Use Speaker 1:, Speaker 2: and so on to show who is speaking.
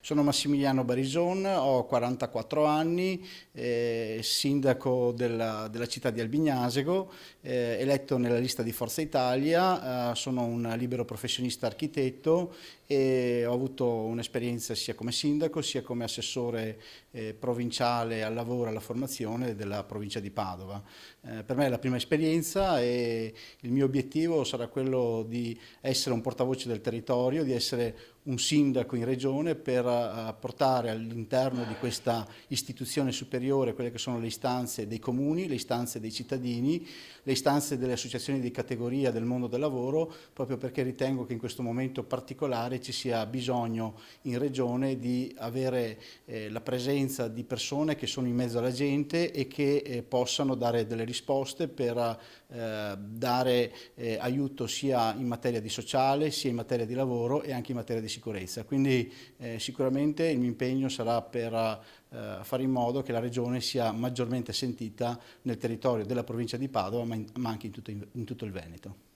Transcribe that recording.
Speaker 1: Sono Massimiliano Barison, ho 44 anni, sindaco della città di Albignasego, eletto nella lista di Forza Italia, sono un libero professionista architetto e ho avuto un'esperienza sia come sindaco sia come assessore provinciale al lavoro e alla formazione della provincia di Padova. Per me è la prima esperienza e il mio obiettivo sarà quello di essere un portavoce del territorio, di essere un sindaco in regione per portare all'interno di questa istituzione superiore quelle che sono le istanze dei comuni, le istanze dei cittadini, le istanze delle associazioni di categoria del mondo del lavoro, proprio perché ritengo che in questo momento particolare ci sia bisogno in regione di avere la presenza di persone che sono in mezzo alla gente e che possano dare delle risposte per dare aiuto sia in materia di sociale, sia in materia di lavoro e anche in materia di sicurezza. Quindi sicuramente il mio impegno sarà per fare in modo che la regione sia maggiormente sentita nel territorio della provincia di Padova, ma anche in tutto il Veneto.